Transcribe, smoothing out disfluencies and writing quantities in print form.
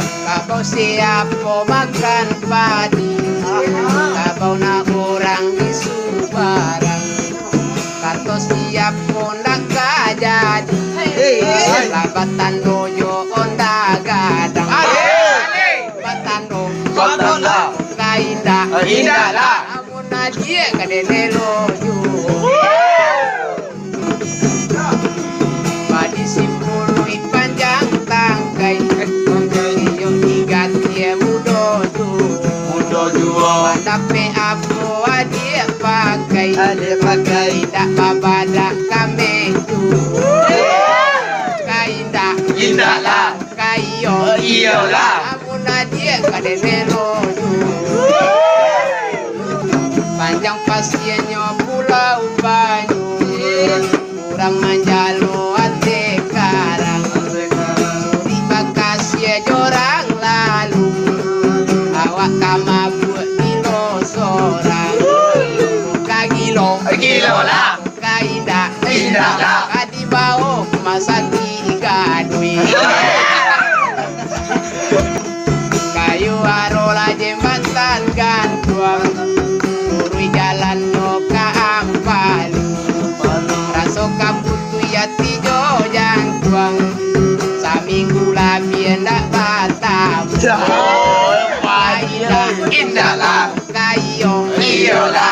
Kabau siapa makan padi, kabau na orang di Subarang. Kato siapa nak jadi, labatan dojo onda gadang. Labatan dojo kainda, indah lah. Amun dia kadene lojo. Padi simpului panjang tangkai, iyo tiga dia mudo juo. Tapi apa dia pakai? Tidak babada kami tu. Kainda, indah lah. Kayo, iyo lah. Amun dia kadene lojo. Panjang pasiennya pulau banyu, kurang manjalo ate karang. Suri bakasia jorang lalu, awak kama buat kilo sorang. Muka gilo, gilo lah. Muka indah, indah lah. Kadi bau masaki gadui. Kayu arola jembatan gantuang, urui jalan no ka ampalu. Raso kaputu ya tijo jangtuang, saminggu labien dak batam. Indah lah, kayo, iyo lah.